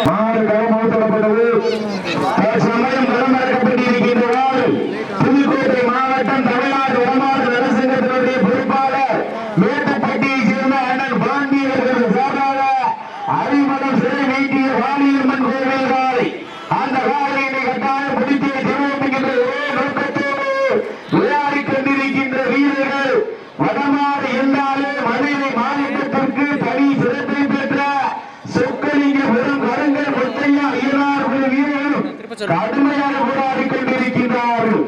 மாடு களமூட்டப்பட்டது. சமயம் களமிறக்கப்பட்டிருக்கின்றார். புதுக்கோட்டை மாவட்டம் தமிழ்நாடு வடமாடு நலசங்கத்தினுடைய பொறுப்பாளர் மேட்டுப்பட்டியை சேர்ந்த அண்ணன் பாண்டியர்கள் சார்பாக அரிமளம் சிறை நீட்டிய வாணியம்மன் கோவில் காலை அந்த காலையினை கட்டாயம் பிடித்து திருவம்பிக்கின்ற ஒரே நோக்கத்தோடு விளையாடி கொண்டிருக்கின்ற வீரர்கள் வடமாடு என்றாலே மதுரை மாநிலத்திற்கு தனி சிறப்பை பெற்ற சொக்கலிங்க பெரும் கருங்கல் முத்தையா ஐயனார்கள் வீரர்களும் கடுமையாக போராடி கொண்டிருக்கின்றார்கள்.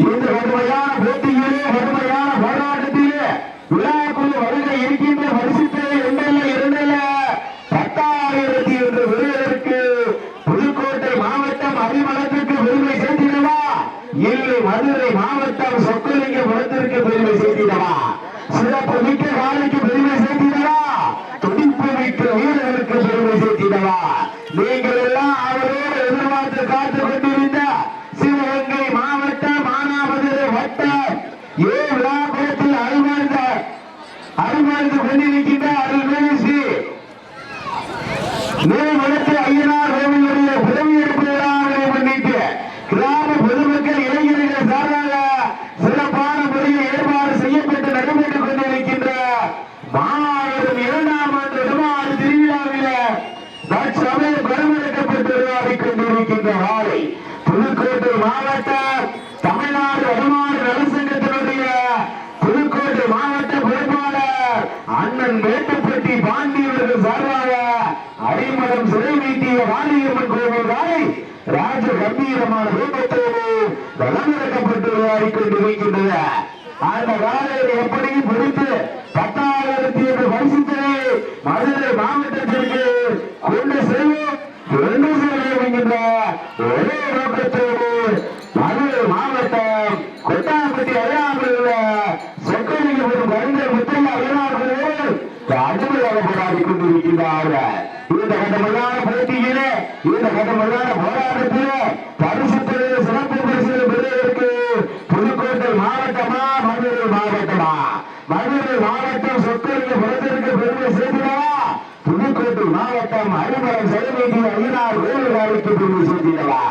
இந்த கடுமையான போட்டியிலே கடுமையான போராட்டத்திலே விழாக்குழு வருகை இருக்கின்ற பரிசுத்தலை ஒன்றல்ல இரண்டல்ல 10,000 என்ற விருதுக்கு புதுக்கோட்டை மாவட்டம் அரிமளத்திற்கு பெருமை சேர்த்திடவா இல்லை மதுரை மாவட்டம் சொக்கலிங்க புறத்திற்கு பெருமை சேர்த்திடவா சிறப்பு மிக்க காலைக்கு பெருமை சேர்த்திடவா துடிப்பு மிக்க வீரர்களுக்கு பெருமை சேர்த்திடவா நீங்கள் எல்லாம் அவரோடு எதிர்பார்த்து காத்துக் கொண்டிருந்த சிவகங்கை மாவட்டம் மானாமதுரை வட்டம் விழாக்குளத்தில் அருள்வாழ்ந்து கொண்டிருக்கின்ற அருள்மேசி மேல்மலத்து ஐயனார் கோவிலுடைய பதவியேற்பு விழாவை முன்னிட்டு கிராம பொதுமக்கள் இளைஞர்கள் சார்பாக சிறப்பான முறையில் ஏற்பாடு செய்யப்பட்டு நடைபெற்றுக் கொண்டிருக்கின்ற மாபெரும் 2ஆம் ஆண்டு வடமாடு திருவிழாவில தற்சமயம் களமிறக்கப்பட்டு விளையாடிக் கொண்டிருக்கின்ற வாழை புதுக்கோட்டை மாவட்டம் தமிழ்நாடு வடமாடு நலசங்கத்தினுடைய புதுக்கோட்டை மாவட்ட பொறுப்பாளர் அண்ணன் மேட்டுப்பட்டி பாண்டியவர்கள் சார்பாக அரிமளம் சிறை நீட்டிய வாணியம்மன் கோவில் காலை ராஜ கம்பீரமான ரூபத்தோடு களமிறக்கப்பட்டு விளையாடிக் கொண்டிருக்கின்றது. அந்த காலையை எப்படியும் பிடித்து 10,000 என்ற பரிசுத்தலை மதுரை மாவட்டத்திற்கு கொண்டு செல்வோம் என்கின்ற ஒரே நோக்கத்தோடு மதுரை மாவட்டம் கொட்டாம்பட்டி அடையாமல் சொக்கலிங்க ஒரு கருங்கல் முத்தையா ஐயனார்கள் கடுமையாக போராடி கொண்டிருக்கின்றார்கள். இந்த கடுமையான போட்டியிலே இந்த கடுமையான போராட்டத்திலே பரிசுத்தலை சிறப்பு பரிசுகள் பெறுவதற்கு புதுக்கோட்டை மாவட்டமா மதுரை மாவட்டமா மதுரை மாவட்டம் சொக்கலிங்க புறத்திற்கு பெருமை சேர்த்திடவா புதுக்கோட்டை மாவட்டம் அரிமளம் சிறைநீட்டிய ஐயனார் கோவிலுக்கு பெருமை சேர்த்திடவா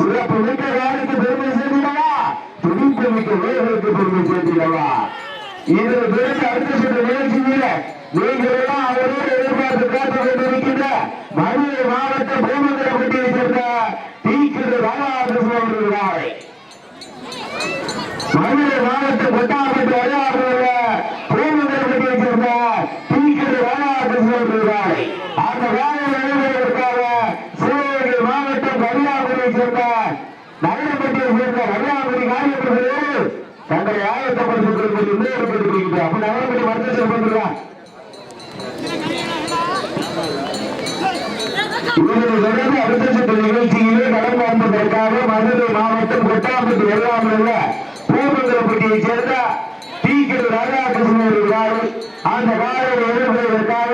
சிறப்பு மிக்க காலைக்கு பெருமை சேர்த்திடவா துடிப்பு மிக்க வீரர்களுக்கு பெருமை சேர்த்திடவா இதில் பிறகு அடுத்த சுற்று நிகழ்ச்சியில நீங்கள் எல்லாம் அவரோடு எதிர்பார்த்து காத்துக் கொண்டிருக்கின்ற மதுரை மாவட்டம் பூமந்திரப்பட்டியை சேர்ந்த தீக்கிற ராதாகிருஷ்ணன் அவர்கள் மதுரை மாவட்டம் கொட்டாம்பட்டி அடையாறுள்ள பூமந்திரப்பட்டியை சேர்ந்த தீக்கிற ராதாகிருஷ்ணன் அவர்கள் அந்த வேலை நடைபெறுவதற்காக சிவகங்கை மாவட்டம் கன்னியாகுமரியை சேர்ந்த நகரப்பட்டியை சேர்ந்த கன்னியாகுமரி காரியப்படுகிறது தங்களை ஆயத்தப்படுத்திக் கொள்வது ஏற்படுத்திருக்கிறது. அப்ப நகரப்பட்டி மருத்துவ சொல்றாங்க அடுத்த சுற்று நிகழ்ச்சியிலே கலந்து கொள்வதற்காக மதுரை மாவட்டம் கொட்டாம்பட்டி வெள்ளாமல் பூமந்திரப்பட்டியை சேர்ந்த தீக்கிற ராதாகிருஷ்ணன் அவர்கள் அந்த காலையை எதிர்கொள்வதற்காக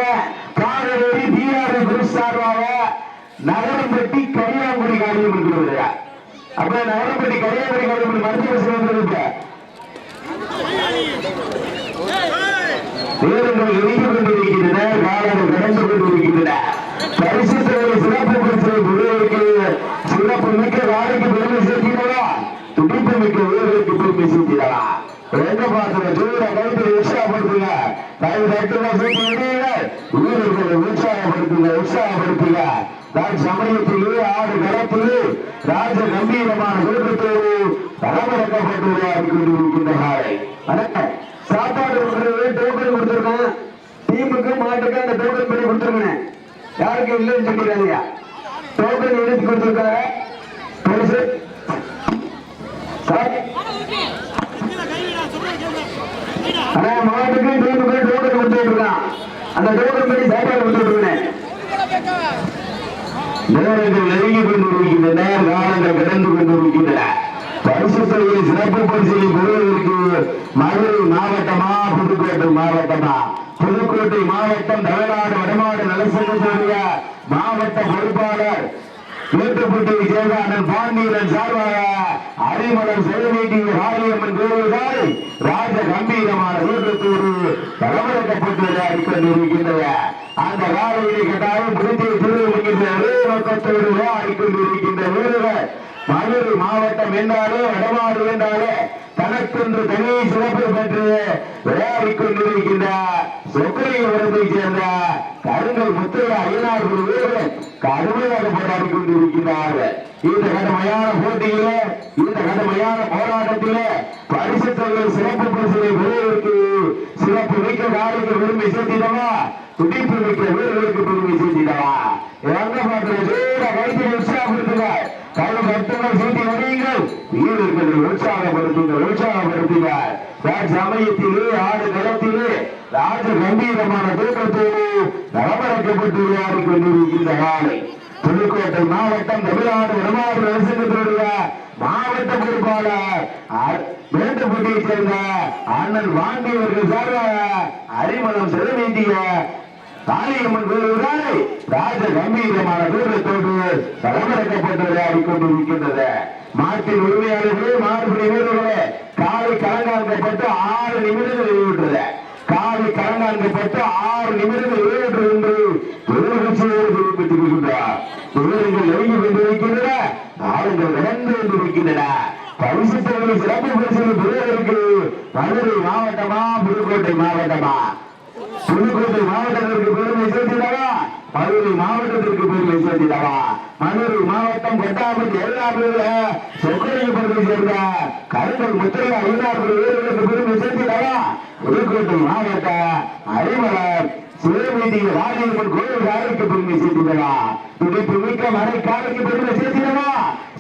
பாடவேரி தீராவை சார்பாக நகரம்பட்டி கன்னியாகுமரி காரியம் இருக்கிறது. அப்ப நகரம்பட்டி கன்னியாகுமரி காரியம் மருத்துவ சொல்லிருக்க பேருந்துகள் இணைந்து கொண்டிருக்கின்றன காலங்கள் கடந்து கொண்டிருக்கின்றன பரிசுத்தலை சிறப்பு பரிசுகளை பெறுவதற்கு சிறப்பு மிக்க காலைக்கு பெருமை சேர்த்திடவா துடிப்பு மிக்க வீரர்களுக்கு பெருமை சேர்த்திடவா எங்க பார்க்கிற சூழல கருத்தை உற்சாகப்படுத்துங்க தயவு தட்டுமா சேர்த்து வீரர்களை உற்சாகப்படுத்துங்க சமயத்திலே ஆறு களத்திலே ராஜ கம்பீரமான வீரத்தோடு களமிறக்கப்பட்டு விளையாடி கொண்டிருக்கின்ற காலை சாப்பாடு டோக்கன் கொடுத்துருக்கோம் டீமுக்கு மாட்டுக்கு அந்த டோக்கன் பண்ணி கொடுத்துருங்க யாருக்கு இல்லைன்னு சொல்லிடுறாங்க டோக்கன் எழுதி கொடுத்துருக்காங்க மாட்டுக்கு டீமுக்கு டோக்கன் கொடுத்துட்டு இருக்கான் அந்த டோக்கன் பண்ணி சாப்பாடு கொடுத்துருக்கேன். நேரங்கள் நெருங்கி கொண்டிருக்கின்றன காலங்கள் கடந்து கொண்டிருக்கின்றன பரிசுத்தலையை சிறப்பு பரிசீலனை பெறுவதற்கு மதுரை மாவட்டமா புதுக்கோட்டை மாவட்டமா புதுக்கோட்டை மாவட்டம் தமிழ்நாடு வடமாடு நலசங்கத்துடைய மாவட்ட பொறுப்பாளர் மேட்டுப்பட்டியை சேர்ந்த அண்ணன் பாண்டியன் சார்பாக அரிமளம் சிறைநீட்டிய வாணியம்மன் கோவில்கள் ராஜ கம்பீரமான வீரத்தோடு களமிறக்கப்பட்டு விளையாடி கொண்டிருக்கின்றன. அந்த காலையை கட்டாயம் முடித்து திருவிழா ஒரே நோக்கத்தோடு ஆடிக்கொண்டிருக்கின்ற வீரர்கள் மதுரை மாவட்டம் என்றாலே வடமாறு என்றாலே தனக்கென்று தனி சிறப்பு பெற்று விளையாடிக் கொண்டிருக்கின்ற சொக்கலிபுரத்தை சேர்ந்த கருங்கல் முத்தையா ஐயனார் வீரர்கள் கடுமையாக போராடி கொண்டிருக்கிறார்கள். இந்த கடுமையான போட்டியிலே இந்த கடுமையான போராட்டத்திலே பரிசு தொகையில் சிறப்பு பரிசுகளை பெறுவதற்கு சிறப்பு மிக்க காலைக்கு பெருமை சேர்த்திடவா, துடிப்பு மிக்க வீரர்களுக்கு பெருமை சேர்த்திடவா. எங்க பார்த்து கைத்தை உற்சாகப்படுத்துங்க, கலை கட்டுங்கள் சீட்டி வடியுங்கள், வீரர்களை உற்சாகப்படுத்துங்கள். சமயத்திலே ஆடு களத்திலே ராஜ கம்பீரமான தோற்றத்தோடு நலமடைக்கப்பட்டு விளையாடி கொண்டிருக்கின்ற காலை புதுக்கோட்டை மாவட்டம் தமிழ்நாடு வடமாறு அரசங்கத்தினுடைய மாவட்ட பொறுப்பாளர் மேட்டுப்பட்டியை சேர்ந்த அண்ணன் வாண்டியவர்கள் சார்பாக அறிமுகம் செலுத்திய காளியம்மன் கோயில்களை ராஜ கம்பீரமான தூரத்தோடு நலமடைக்கப்பட்டு விளையாடி கொண்டிருக்கின்றது. மாட்டின் உரிமையாளர்களே, மாடுபிடி வீரர்களே, காலை கலங்காக்கப்பட்டு 6 நிமிடங்கள் வெளியிட்டது. காலை கலங்காக்கப்பட்டு 6 நிமிடங்கள் வெளியிட்டது என்று குறிப்பிட்டிருக்கின்றார். வீரர்கள் நெருங்கி கொண்டிருக்கின்றன, ஆளுங்கள் நடந்து கொண்டிருக்கின்றன. பரிசு தொகையை சிறப்பு பரிசு பெறுவதற்கு மதுரை மாவட்டமா புதுக்கோட்டை மாவட்டமா? புதுக்கோட்டை மாவட்டத்திற்கு பெருமை சேர்த்திடவா, மதுரை மாவட்டத்திற்கு பெருமை சேர்த்திடவா? மதுரை மாவட்டம் கொட்டாபட்டி எல்லாருடைய சொக்கலிபுரத்தை சேர்ந்த கருங்கல் முத்தையா ஐயனார் வீரர்களுக்கு பெருமை சேர்த்திடவா, புதுக்கோட்டை மாவட்ட அறிவலர் சிவமீதி ராஜேந்திரன் கோயில் காலைக்கு பெருமை சேர்த்திடவா, துடிப்பு மிக்க மறைக்காலைக்கு பெருமை சேர்த்திடவா,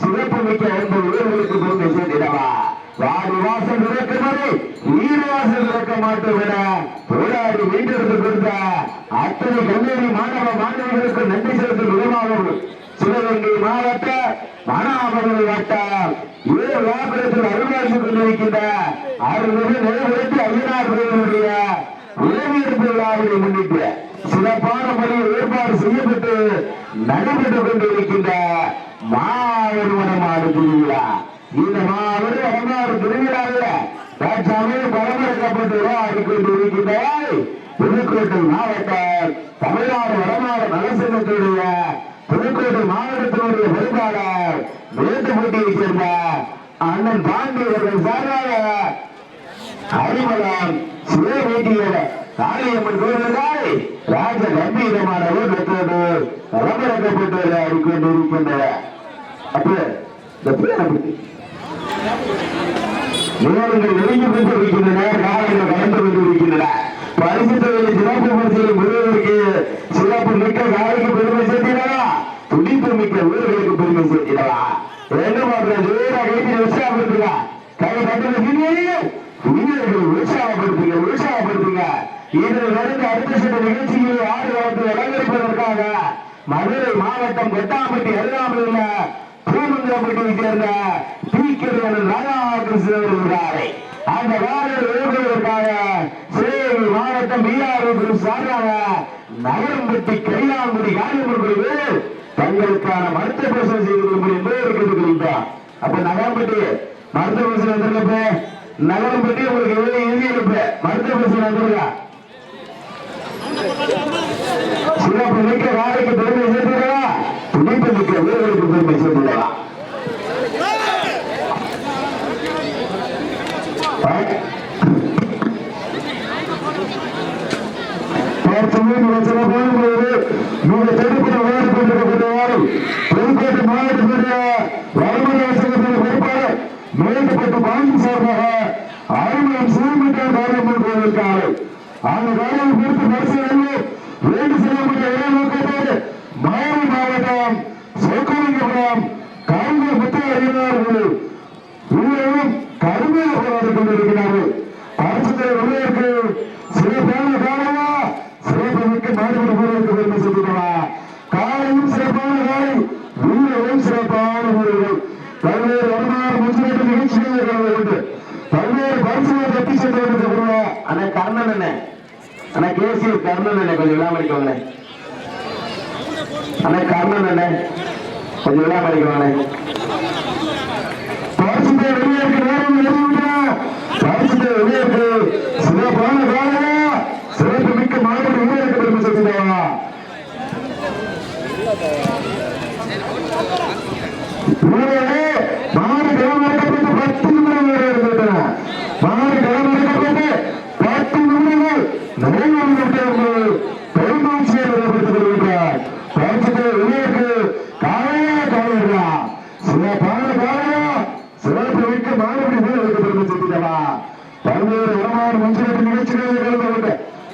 சிறப்பு மிக்க 9 வீரர்களுக்கு பெருமை சேர்த்திடவா. வாடி வாசல் இறக்கும் வரை வீரவாசல் இறக்க மாட்டோம் என போராடி மீண்டெடுத்து கொடுத்த அத்தனை கல்லூரி மாணவ மாணவிகளுக்கு நன்றி செலுத்தும் விதமாகவும் சிவகங்கை மாவட்ட மானாமதுரை வட்டம் வியாபாரத்தில் அருள்வாசி கொண்டிருக்கின்ற அருள்மிகு நிறைவேற்றி ஐயனார் கோயிலுடைய உதவியெடுப்பு விழாவினை முன்னிட்டு சிறப்பான முறையில் ஏற்பாடு செய்யப்பட்டு நடைபெற்றுக் கொண்டிருக்கின்ற மாவட்ட வடமாடு திருவிழா. இந்த மாவட்ட வடமாடு திருவிழாவில் தற்சமயம் பரமரக்கப்பட்டு ஆடிக்கொண்டிருக்கின்ற புதுக்கோட்டை மாவட்டம் தமிழ்நாடு வடமாடு நலசங்கத்துடைய புதுக்கோட்டை மாவட்டத்தினுடைய பொறுப்பாளர் மேட்டுப்பட்டியை சேர்ந்த அண்ணன் பாண்டியவர்கள் சார்பாக அறிமலம் சிவவேட்டியர் காளியம்மன் கோயில்களை ராஜ கம்பீரமான ஊர்வலத்தோடு பரமரக்கப்பட்டு ஆடிக்கொண்டிருக்கின்றன. அப்ப நேரங்கள் நெருங்கி கொண்டிருக்கின்றன, காலங்கள் கடந்து கொண்டிருக்கின்றன. பரிசு தொகையில் சிறப்பு பரிசுகளை பெறுவதற்கு சிறப்பு மிக்க காலைக்கு பெருமை சேர்த்திடவா, துடிப்பு மிக்க வீரர்களுக்கு பெருமை சேர்த்திடவா. என்ன பண்றது, கைத்தில் உற்சாகப்படுத்துங்க, கை கட்டுங்க, வீரர்கள் உற்சாகப்படுத்துங்க. இதில் நடந்த அடுத்த சில நிகழ்ச்சிகளை ஆடுகளத்தில் அலங்கரிப்பதற்காக மதுரை மாவட்டம் கொட்டாம்பட்டி அருகாமையில் உள்ள பூமங்கலப்பட்டியை சேர்ந்த ராதாகிருஷ்ணன் அந்த வாரில் எழுதுவதற்காக சேவை மாவட்டம் பிஆர் சார்பாக நகரம்பட்டி கைலாங்குடி காரியமர்கள் தங்களுக்கான மருத்துவ பரிசோதனை செய்து கொள்ளும்படி இருக்கிறார். அப்ப நகரம்பட்டி மருத்துவ பரிசோதனை வந்துருக்க, நகரம்பட்டி உங்களுக்கு எழுதி இருப்ப மருத்துவ பரிசோதனை வந்துருக்கா. சிறப்பு மிக்க வாழைக்கு பெருமை சேர்த்துடவா, துடிப்பு மிக்க வீரர்களுக்கு பெருமை சேர்த்துடவா. புதுக்கோட்டை மாவட்டத்தினுடைய வருமான சங்கத்தின் பொறுப்பாளர் மேட்டுப்பட்டு பாண்டி சார்பாக அறிமுகம் சிவமிட்டார் காரியம்மன் கோவில் காலை அந்த காலையை குறித்து பரிசீலனை வேண்டு செல்லப்பட்ட இட நோக்கத்தோடு மதுரை மாவட்டம் சொக்கலிங்கபுரம் கருங்கல் முத்தையா ஐயனார் வீரரும் கடுமையாக போராடி கொண்டிருக்கிறார்கள். அரசுகளை உள்ளதற்கு சிறப்பான காலமா, சிறப்பு மிக்க மாடுபடி வீரருக்கு பெருமை சேர்த்துள்ளா. காலையும் சிறப்பான காலை, வீரர்களும் சிறப்பான வீரர்கள். பல்வேறு வருமான முன்னேற்ற நிகழ்ச்சிகள் கலந்து பல்வேறு பரிசுகளை தட்டி சென்று அண்ணா கர்ணன் என்ன அண்ணா கேசி கர்ணன் என்ன கொஞ்சம் விழா மடிக்கோங்க. அண்ணா கர்ணன் என்ன கொஞ்சம் விழா மடிக்கோங்க. பரிசுத்தை வெளியேற்று நேரம் எழுதிவிட்டா, பரிசுத்தை வெளியேற்று சிறப்பான காலையா, சிறப்பு மிக்க மாவட்ட வீரருக்கு பெருமை சேர்த்துள்ளா. மாடு களமிறக்கப்பட்டு 10 நிமிடங்கள் இருக்கின்றன. மாடு களமிறக்கப்பட்டு 10 நிமிடங்கள் நிறைவேறிவிட்டவர்கள் பெருமாட்சியை நிறைவேற்றிக் கொள்கின்றார். பரிசுத்தை வெளியேற்று காலையா காலையா சிறப்பான காலையா சிறப்பு மிக்க மாணவடி மேல் வைக்கப்பட்டு சென்றா பல்வேறு வளமான மஞ்சள் நிகழ்ச்சிகளில் கலந்து கொண்ட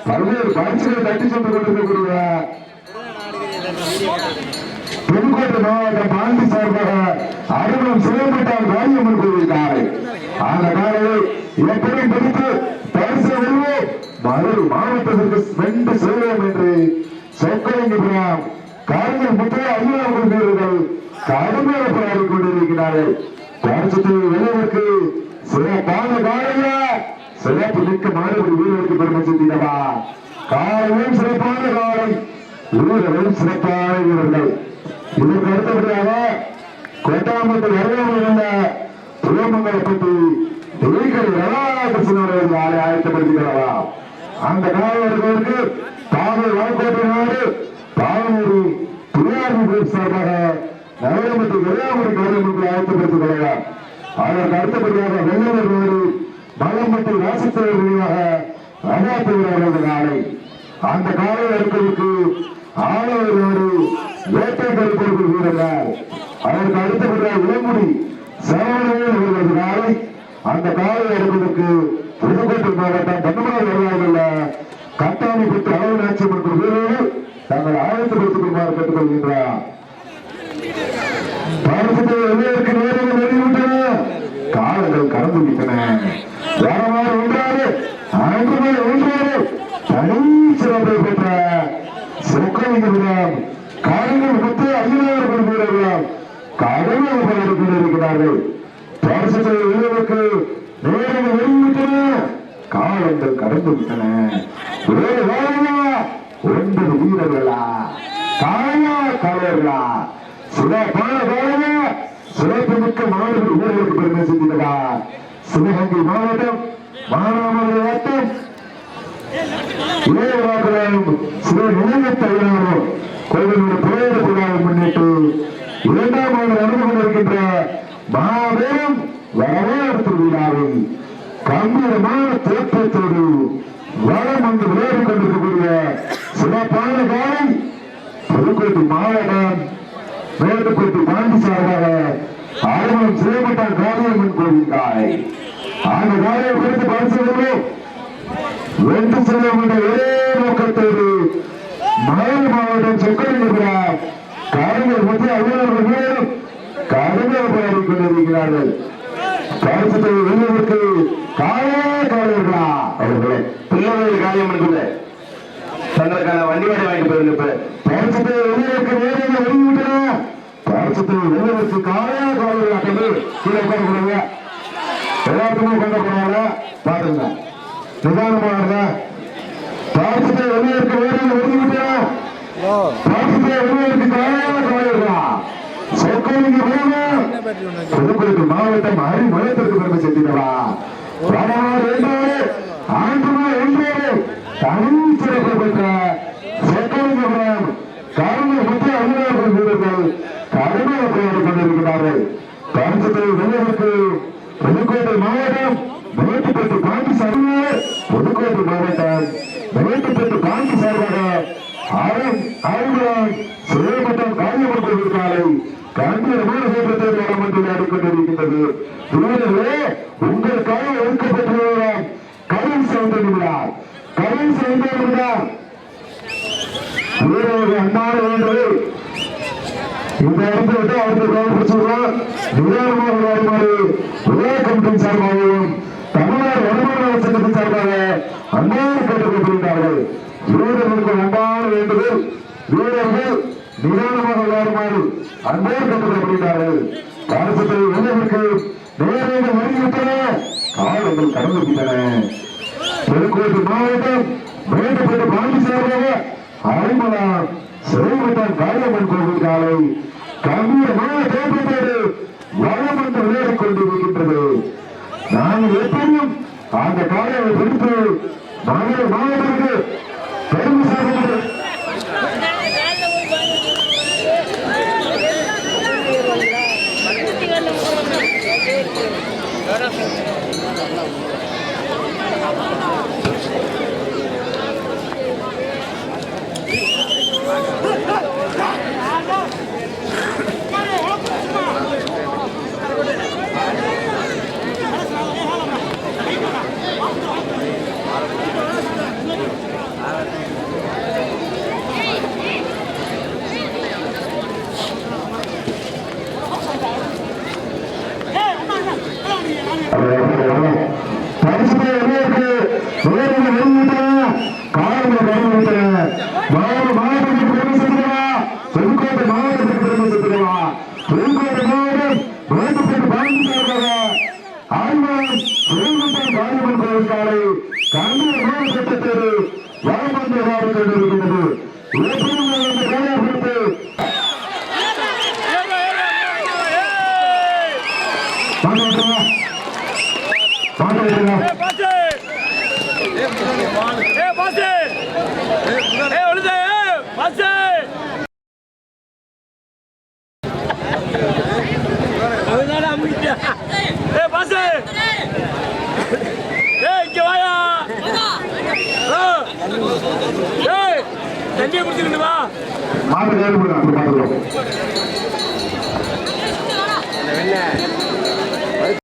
பல்வேறு பரிசுகளை தட்டி சென்று கொண்டிருக்கக்கூடிய புதுக்கோட்டை மாவட்டம் பாண்டி சார்பாக அறுபடம் சிவம்பட்டால் காரியம்மன் கோவில் காலை அந்த காலையை எப்படி பிடித்து பரிசு வெல்வோம் மதுரை மாவட்டத்திற்கு வென்று செல்வோம் என்று சொக்கலிங்கபுரம் காரியல் முத்தைய ஐயாவுடன் வீரர்கள் கடுமையாக போராடி கொண்டிருக்கிறார்கள். பரிசத்தை வெல்வதற்கு சிறப்பான காலையா சிறப்பு மிக்க மாணவர்கள் வீரருக்கு பெருமை சென்றவா காலையும் சிறப்பான காலை வீரர்களும் சிறப்பான வீரர்கள். இதற்கு அடுத்தபடியாக கோட்டாமத்தில் அருகாமல் உள்ள புலமங்கலப்பட்டி கிருஷ்ணன் ஆலை ஆயத்தப்படுத்துகிறவா அந்த காலைவர்களுக்கு பாவை வடக்கோட்டை நாடு பாவனூரி துணியாரி சார்பாக நகரமட்டி வெள்ளாமணி கவர்மெண்ட் ஆயத்தப்படுத்திக் கொள்ளலாம். அதற்கு அடுத்தபடியாக வெள்ளவர் நாடு மலம்பட்டி ராசித்தவர் வழியாக அகாத்துவர்கள் நாளை அந்த காலைவர்களுக்கு ஆலவர் நாடு வேட்டை கருப்பொருள் வீரர்கள். அதற்கு அடுத்தபடியாக இளமுடி சேவனையில் அவர்களது நாளை அந்த காலை எடுப்பதற்கு புதுக்கோட்டை மாவட்டம் தமிழ்நாடு வருவாய்கள் கட்டாணி பெற்று அளவு நாட்சி மற்றும் வீரர்கள் தங்கள் ஆயத்தப்படுத்திக் கொள்ளுமாறு கேட்டுக் கொள்கின்றார். பாரதத்தை வெளியேற்க நேரங்கள் வெளியிட்டன காலங்கள் கடந்து விட்டன. வரமாறு ஒன்றாறு அன்று ஒன்றாறு தனி சிறப்பை பெற்ற சொக்கலிங்கம் காலையில் 10,000 வீரர்கள் கடுமையாக போராடி கொண்டிருக்கிறார்கள். பரிசுத்தை வெல்வதற்கு நேரங்கள் வெளியிட்டன காலங்கள் கடந்து விட்டன. 9 வீரர்களா காயா காலையர்களா சிறப்பான காலையா சிறப்பு மிக்க மாணவர்கள் வீரர்களுக்கு பெருமை சென்றதா சிவகங்கை மாவட்டம் மானாமதுரை வட்டம் சில நிலையத்தலைவரும் கோவிலுடைய புகையிட விழாவை முன்னிட்டு 2ஆம் ஆண்டு நடந்து கொண்டிருக்கின்ற மாபெரும் வரவேற்பு விழாவில் கம்பீரமான தோற்றத்தோடு வளம் வந்து விளையாடிக் கொண்டிருக்கக்கூடிய சிறப்பான காலை புதுக்கோட்டை மாவட்டம் மேட்டுப்பட்டி பாண்டி சார்பாக ஆர்வம் சிவமட்டான் காளியம்மன் கோவில் காலை அந்த காலையை குறித்து பரிசீலிக்கிறோம். வென்று செல்லும் என்ற ஒரே நோக்கத்தோடு மதுரை மாவட்டம் சொக்கலிங்கபுரம் காலையில் முக்கிய அலுவலர்கள் வீரரும் கடுமையாக போராடி கொண்டிருக்கிறார்கள். பரிசுத்தை வெல்வதற்கு காலையா காலையர்களா அவர்களே பிள்ளைகள் காரியம் எடுக்கல தங்களுக்கான வண்டிவாடை வாங்கி போயிருந்த பரிசுத்தை வெல்வதற்கு நேரங்கள் வெளியிட்டன. பரிசுத்தை வெல்வதற்கு காலையா காலையர்களா கண்டு கீழே உட்கார கூடாங்க. எல்லாத்துக்குமே கொண்ட போனாங்க பாருங்க நிதானமாக பரிசுத்தை வெல்வதற்கு நேரங்கள் வெளியிட்டன. பரிசுத்தை வெல்வதற்கு காலையா காலையர்களா புதுக்கோட்டை மாவட்டம் அரிமளத்திற்கு பெருமை சென்றவா தனி சிறப்பு பெற்ற சொக்கலிங்கபுரம் காலையில் முக்கிய அலுவலர்கள் வீரர்கள் கடுமையாக போராடி கொண்டிருக்கிறார்கள். பரிசுத்தை வெல்வதற்கு புதுக்கோட்டை மாவட்டம் மேட்டுப்பட்டு பாண்டி சார்பாக புதுக்கோட்டை மாவட்டம் மேட்டுப்பட்டு பாண்டி சார்பாக ஆறுமுகம் சிவமட்டம் காரியம்மன் கோவில் காலை கம்பீரமான சேற்றத்தை வளம் வந்து விளையாடிக்கொண்டிருக்கின்றது. உங்களுக்காக ஒதுக்கப்பட்டுள்ள கருண் சௌந்தரியார் அன்பான வேண்டது இந்த இடத்துல விட்டு அவருக்கு கவனிப்பிச்சுள்ளோம். நிதானமாக விளையாடுமாறு விளையா கமிட்டியின் சார்பாகவும் தமிழ்நாடு வருமான சங்கத்தின் சார்பாக அன்பான கேட்டுக்கொண்டிருக்கிறார்கள். வீரர்களுக்கு அன்பான வேண்டுதல் வீரர்கள் நிதானமாக விளையாடுமாறு அன்போடு கற்றுக்கொள்ளப்படுகிறார்கள். பாரசத்தை வெல்வதற்கு நேரங்கள் வெளியிட்டன காலங்கள் கடந்து விட்டன. புதுக்கோட்டை மாவட்டம் மேட்டுப்பட்டு பாண்டி சார்பாக அரிமலா சிவமட்டான் காளியம்மன் கோவில் காலை கம்பீரமான தோற்றத்தோடு வளம் வந்து விளையாடிக் கொண்டிருக்கின்றது. நாங்கள் எப்படியும் அந்த காலையை பிடித்து மாவட்டத்திற்கு பெருமை சேர்க்கிறது. மாட்டேன் தண்ணியை குடிச்சுக்கிட்டு வா மாட்டு கேள்வி பார்த்துக்கிறோம்